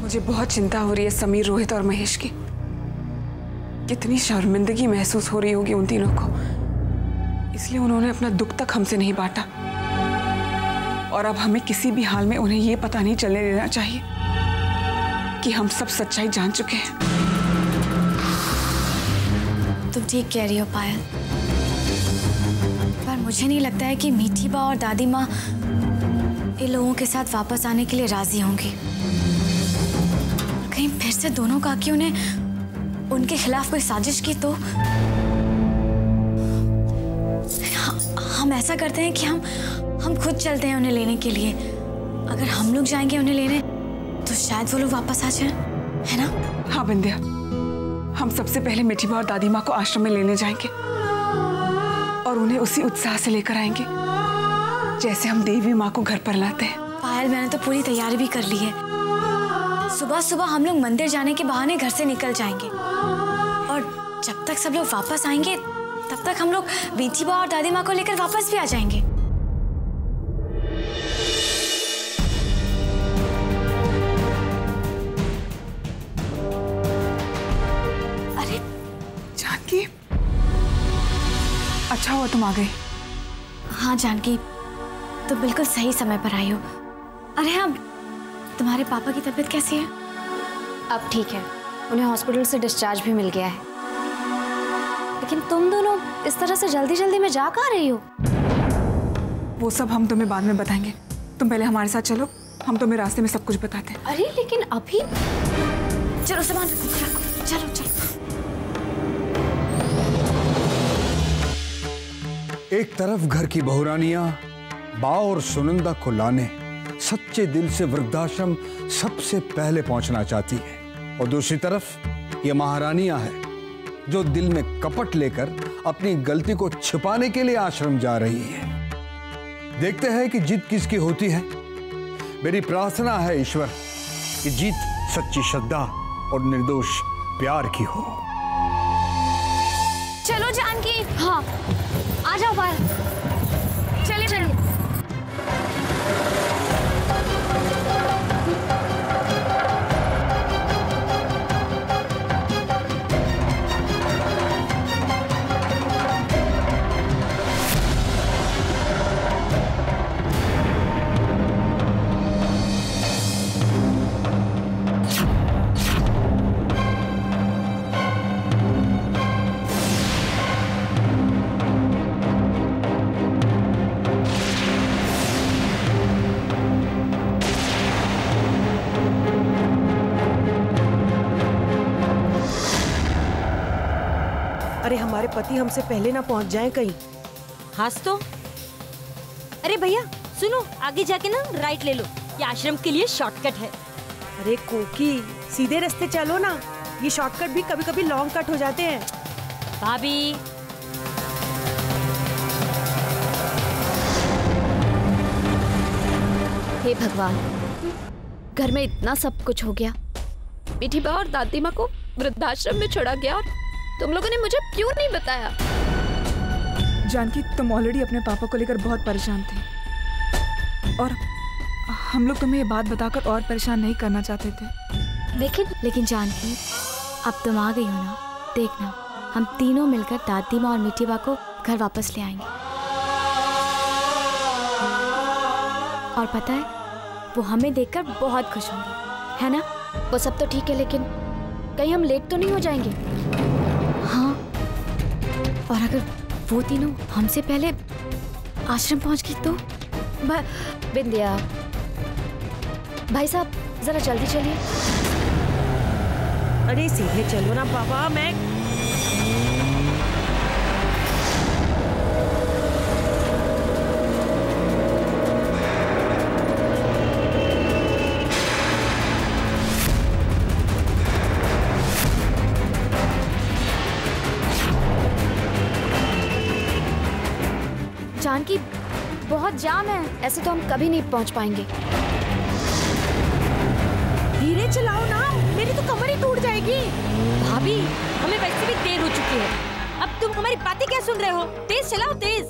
मुझे बहुत चिंता हो रही है समीर, रोहित और महेश की। कितनी शर्मिंदगी महसूस हो रही होगी उन तीनों को, इसलिए उन्होंने अपना दुख तक हमसे नहीं बांटा। और अब हमें किसी भी हाल में उन्हें ये पता नहीं चलने देना चाहिए कि हम सब सच्चाई जान चुके हैं। तुम ठीक कह रही हो पायल, पर मुझे नहीं लगता है कि मीठी बा और दादी माँ इन लोगों के साथ वापस आने के लिए राजी होंगी। कहीं फिर से दोनों काकियों ने उनके खिलाफ कोई साजिश की तो। हम ऐसा करते हैं कि हम खुद चलते हैं उन्हें लेने के लिए। अगर हम लोग जाएंगे उन्हें लेने तो शायद वो लोग वापस आ जाएं, है ना? हाँ बिंदिया, हम सबसे पहले मीठी बा और दादी माँ को आश्रम में लेने जाएंगे और उन्हें उसी उत्साह से लेकर आएंगे जैसे हम देवी माँ को घर पर लाते हैं। पायल, मैंने तो पूरी तैयारी भी कर ली है। सुबह सुबह हम लोग मंदिर जाने के बहाने घर से निकल जाएंगे और जब तक सब लोग वापस आएंगे तब तक हम लोग मीठी बा और दादी माँ को लेकर वापस भी आ जाएंगे। अरे जानकी, अच्छा हुआ तुम आ गई। हाँ जानकी, तो बिल्कुल सही समय पर आई हो। अरे हाँ, तुम्हारे पापा की तबीयत कैसी है? अब ठीक है, उन्हें हॉस्पिटल से डिस्चार्ज भी मिल गया है। लेकिन तुम दोनों इस तरह से जल्दी जल्दी में जा कहाँ रही हो? वो सब हम तुम्हें बाद में बताएंगे, तुम पहले हमारे साथ चलो, हम तुम्हें रास्ते में सब कुछ बताते हैं। अरे लेकिन अभी चलो सामान रखो, चलो चलो। एक तरफ घर की बहुरानियां बा और सुनंदा को लाने सच्चे दिल से वृद्धाश्रम सबसे पहले पहुंचना चाहती है, और दूसरी तरफ ये महारानियां हैं जो दिल में कपट लेकर अपनी गलती को छिपाने के लिए आश्रम जा रही है। देखते हैं कि जीत किसकी होती है। मेरी प्रार्थना है ईश्वर कि जीत सच्ची श्रद्धा और निर्दोष प्यार की हो। चलो जानकी। हाँ, आ जाओ पायल, चलिए चलिए। अरे हमारे पति हमसे पहले ना पहुंच जाएं कहीं। हास तो। अरे भैया सुनो, आगे जाके ना राइट ले लो, ये आश्रम के लिए शॉर्टकट है। अरे कोकी, सीधे रास्ते चलो ना, ये शॉर्टकट भी कभी कभी लॉन्ग कट हो जाते हैं। भाभी हे भगवान, घर में इतना सब कुछ हो गया। मीठी बा और दादी माँ को वृद्धाश्रम में छोड़ा गया और तुम लोगों ने मुझे क्यों नहीं बताया? जानकी, तुम ऑलरेडी अपने पापा को लेकर बहुत परेशान थे और हम लोग तुम्हें ये बात बताकर और परेशान नहीं करना चाहते थे। लेकिन जानकी, अब तुम आ गई हो ना, देखना हम तीनों मिलकर दादी माँ और मीठी बा को घर वापस ले आएंगे। और पता है, वो हमें देखकर बहुत खुश होंगी, है ना? वो सब तो ठीक है, लेकिन कहीं हम लेट तो नहीं हो जाएंगे? हाँ, और अगर वो तीनों हमसे पहले आश्रम पहुंच गई तो? बिंदिया, भाई साहब जरा जल्दी चलिए। अरे सीधे चलो ना पापा, मैं जानकी, बहुत जाम है, ऐसे तो हम कभी नहीं पहुंच पाएंगे। धीरे चलाओ ना, मेरी तो कमर ही टूट जाएगी। भाभी, हमें वैसे भी देर हो चुकी है, अब तुम हमारी बातें क्या सुन रहे हो? तेज चलाओ, तेज।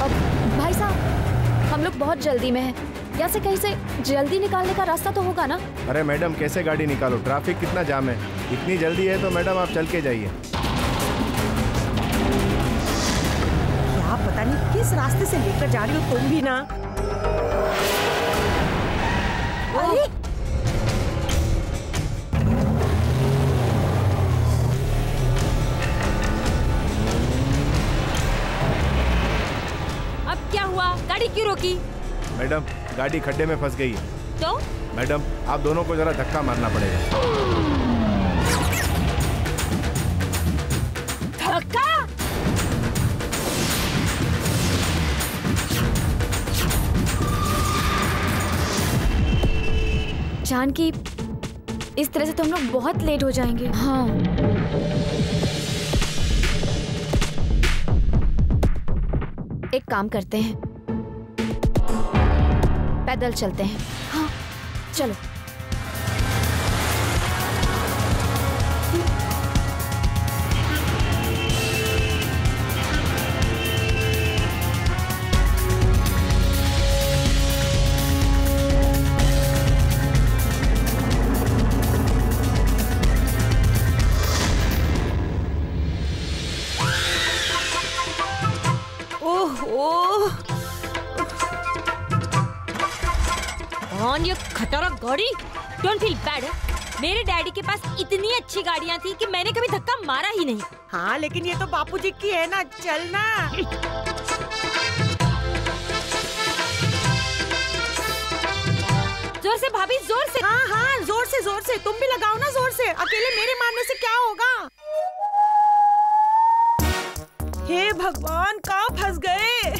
अब भाई साहब, हम लोग बहुत जल्दी में हैं, यहाँ से कहीं से जल्दी निकालने का रास्ता तो होगा ना? अरे मैडम कैसे गाड़ी निकालो, ट्रैफिक कितना जाम है। इतनी जल्दी है तो मैडम आप चल के जाइए। क्या पता नहीं किस रास्ते से लेकर जा रही हो तुम भी ना। अरे अब क्या हुआ? गाड़ी क्यों रोकी? मैडम गाड़ी खड्डे में फंस गई है। तो मैडम आप दोनों को जरा धक्का मारना पड़ेगा। धक्का? जानकी, इस तरह से तो हम लोग बहुत लेट हो जाएंगे। हाँ, एक काम करते हैं, पैदल चलते हैं। हाँ चलो। ओह कौन ये खतरा गाड़ी? Don't feel bad. मेरे डैडी के पास इतनी अच्छी गाड़ियाँ थी कि मैंने कभी धक्का मारा ही नहीं। हाँ लेकिन ये तो बापूजी की है ना, चलना। जोर से भाभी, जोर से। हाँ हाँ जोर से तुम भी लगाओ ना जोर से। अकेले मेरे मारने से क्या होगा? हे भगवान, कहाँ फंस गए?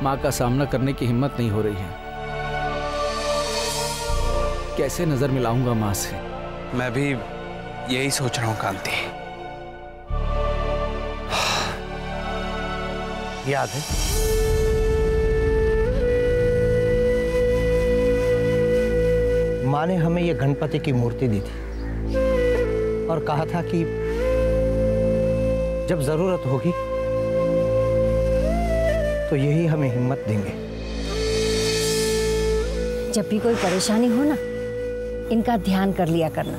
माँ का सामना करने की हिम्मत नहीं हो रही है। कैसे नजर मिलाऊंगा माँ से? मैं भी यही सोच रहा हूँ कांति। याद है माँ ने हमें ये गणपति की मूर्ति दी थी और कहा था कि जब जरूरत होगी तो यही हमें हिम्मत देंगे। जब भी कोई परेशानी हो ना, इनका ध्यान कर लिया करना।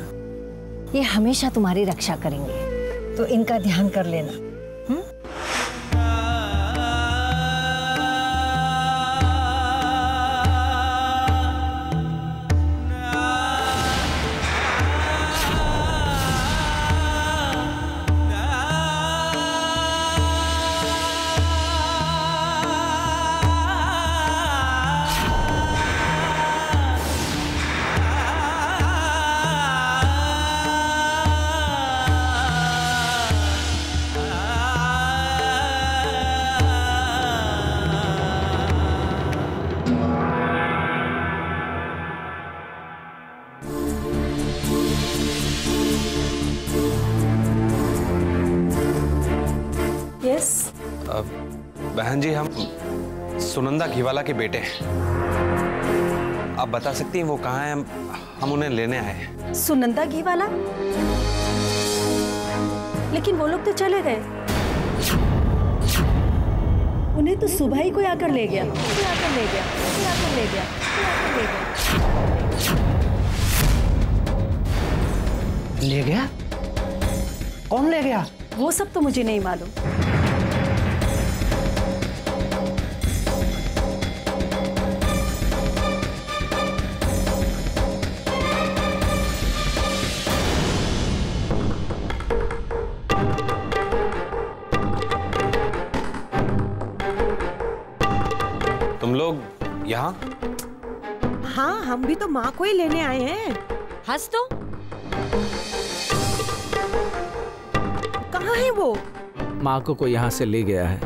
ये हमेशा तुम्हारी रक्षा करेंगे, तो इनका ध्यान कर लेना। बहन जी, हम सुनंदा घीवाला के बेटे हैं। आप बता सकती हैं वो कहाँ हैं? हम उन्हें लेने आए हैं। सुनंदा घीवाला? लेकिन वो लोग तो चले गए। उन्हें तो सुबह ही कोई आकर ले गया। ले गया? कौन ले गया? वो सब तो मुझे नहीं मालूम। तुम लोग यहाँ? हाँ, हम भी तो माँ को ही लेने आए हैं। हंस तो। कहाँ है वो? माँ को कोई यहाँ से ले गया है।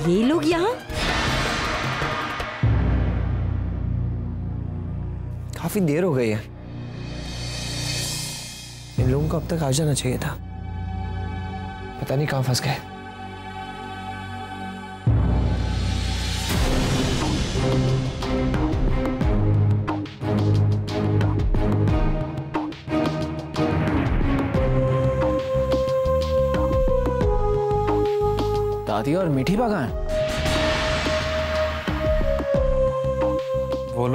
ये लोग यहाँ? काफी देर हो गई है। इन लोगों को अब तक आ जाना चाहिए था। पता नहीं कहाँ फंस गए। दादी और मीठी बा कहाँ हैं? वो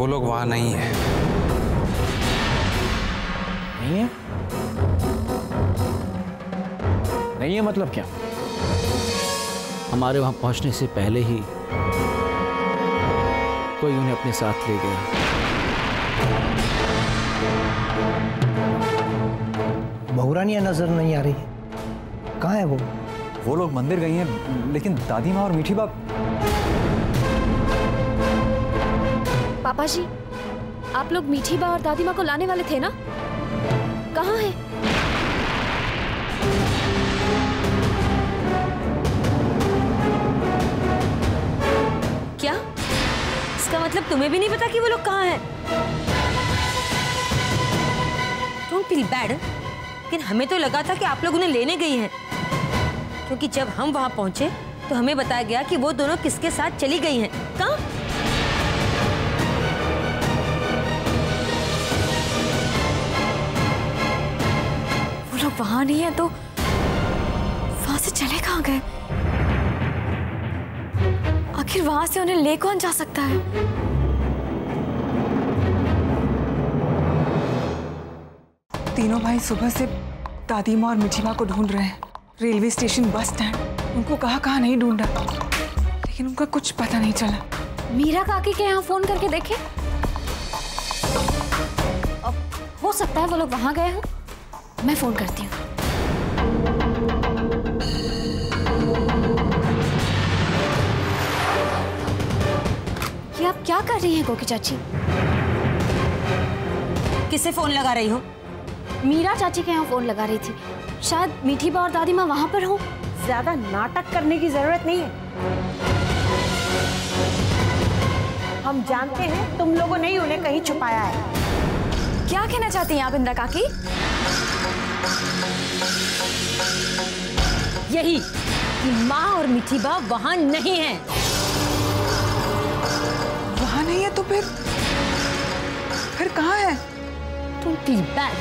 लोग वहां नहीं है। नहीं है? नहीं है मतलब क्या? हमारे वहां पहुंचने से पहले ही कोई उन्हें अपने साथ ले गया। बहुरानियां नजर नहीं आ रही है। कहाँ है वो? वो लोग मंदिर गई हैं, लेकिन दादी माँ और मीठी बाप। पापा जी, आप लोग मीठी बा और दादी माँ को लाने वाले थे ना? कहाँ है? क्या? इसका मतलब तुम्हें भी नहीं पता कि वो लोग कहाँ हैं? Don't feel bad, लेकिन हमें तो लगा था कि आप लोग उन्हें लेने गई हैं, क्योंकि जब हम वहां पहुंचे तो हमें बताया गया कि वो दोनों किसके साथ चली गई हैं। कहाँ? वो लोग वहां नहीं है तो वहां से चले कहाँ गए? आखिर वहां से उन्हें ले कौन जा सकता है? तीनों भाई सुबह से दादी माँ और मीठी माँ को ढूंढ रहे हैं। रेलवे स्टेशन, बस स्टैंड, उनको कहाँ नहीं ढूंढा, लेकिन उनका कुछ पता नहीं चला। मीरा काकी के यहाँ फोन करके देखे, अब हो सकता है वो लोग वहां गए हों। मैं फोन करती हूँ। ये आप क्या कर रही हैं कोकी चाची? किसे फोन लगा रही हो? मीरा चाची के यहाँ फोन लगा रही थी। शायद मीठी बा और दादी माँ वहां पर हो। ज्यादा नाटक करने की जरूरत नहीं है। हम जानते हैं तुम लोगों ने ही उन्हें कहीं छुपाया है। क्या कहना चाहती हैं आप इंदिरा काकी? यही कि माँ और मीठी बा वहां नहीं है। वहां नहीं है तो फिर कहाँ है? तुम फील बैड,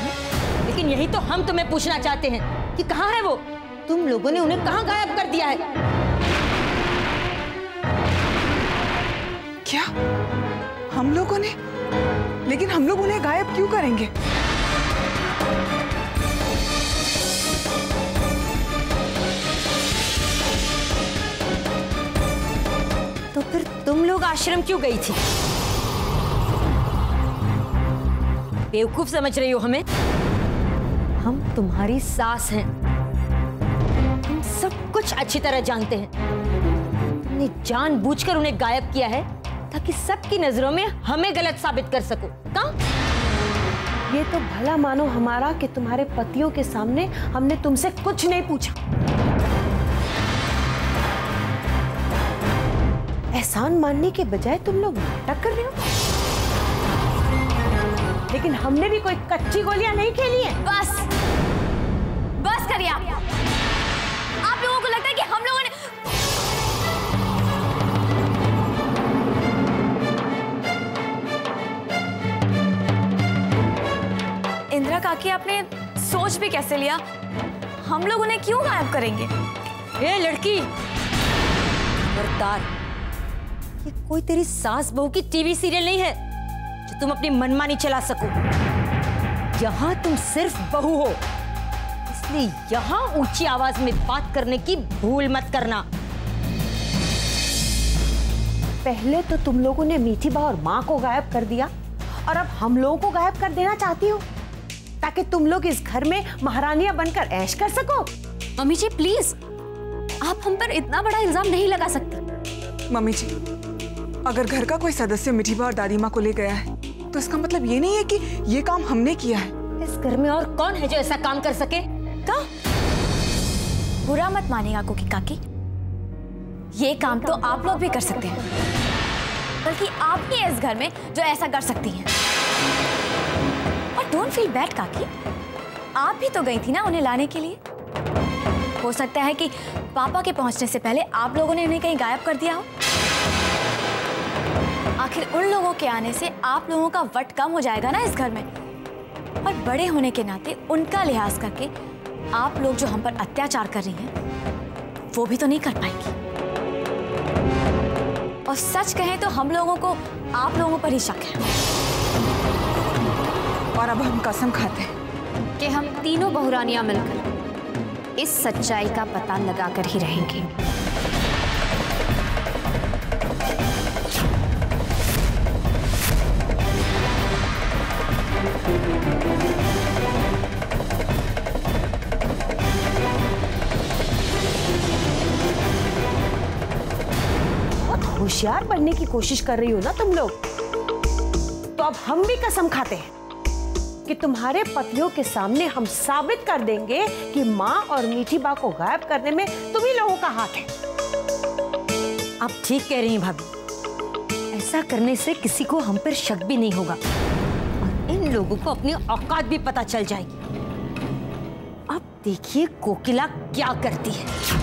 लेकिन यही तो हम तुम्हें पूछना चाहते हैं कि कहाँ है वो? तुम लोगों ने उन्हें कहाँ गायब कर दिया है? क्या हम लोगों ने? लेकिन हम लोग उन्हें गायब क्यों करेंगे? तो फिर तुम लोग आश्रम क्यों गई थी? बेवकूफ समझ रही हो हमें? हम तुम्हारी सास हैं। हम सब कुछ अच्छी तरह जानते हैं। तुमने जानबूझकर उन्हें गायब किया है ताकि सबकी नजरों में हमें गलत साबित कर सको। कहाँ? ये तो भला मानो हमारा कि तुम्हारे पतियों के सामने हमने तुमसे कुछ नहीं पूछा। एहसान मानने के बजाय तुम लोग नाटक कर रहे हो। लेकिन हमने भी कोई कच्ची गोलियां नहीं खेली हैं। बस बस करिए आप लोगों को लगता है कि हम लोगों ने इंदिरा काकी, आपने सोच भी कैसे लिया? हम लोग उन्हें क्यों गायब करेंगे? ए लड़की, खबरदार, ये कोई तेरी सास बहू की टीवी सीरियल नहीं है जो तुम अपनी मनमानी चला सको। यहाँ तुम सिर्फ बहू हो, इसलिए यहाँ ऊंची आवाज में बात करने की भूल मत करना। पहले तो तुम लोगों ने मीठी बा और माँ को गायब कर दिया और अब हम लोगों को गायब कर देना चाहती हो ताकि तुम लोग इस घर में महारानियां बनकर ऐश कर सको। मम्मी जी प्लीज, आप हम पर इतना बड़ा इल्जाम नहीं लगा सकती। मम्मी जी, अगर घर का कोई सदस्य मीठी बा और दादी माँ को ले गया है तो इसका मतलब ये नहीं है कि ये काम हमने किया है। इस घर में और कौन है जो ऐसा काम कर सके? तो बुरा मत मानेगा कुकी काकी, ये काम तो आप लोग भी कर सकते हैं, बल्कि आप ही इस घर में जो ऐसा कर सकती हैं। और डोंट फील बैड काकी, आप भी तो गई थी ना उन्हें लाने के लिए। हो सकता है कि पापा के पहुंचने से पहले आप लोगों ने उन्हें कहीं गायब कर दिया हो। आखिर उन लोगों के आने से आप लोगों का वट कम हो जाएगा ना इस घर में, और बड़े होने के नाते उनका लिहाज करके आप लोग जो हम पर अत्याचार कर रही हैं वो भी तो नहीं कर पाएंगी। और सच कहें तो हम लोगों को आप लोगों पर ही शक है। और अब हम कसम खाते हैं कि हम तीनों बहुरानियां मिलकर इस सच्चाई का पता लगाकर ही रहेंगे। बहुत होशियार बनने की कोशिश कर रही हो ना तुम लोग। तो अब हम भी कसम खाते हैं कि तुम्हारे पतियों के सामने हम साबित कर देंगे कि माँ और मीठी बा को गायब करने में तुम ही लोगों का हाथ है। आप ठीक कह रही हैं भाभी, ऐसा करने से किसी को हम पर शक भी नहीं होगा और इन लोगों को अपनी औकात भी पता चल जाएगी। अब देखिए कोकिला क्या करती है।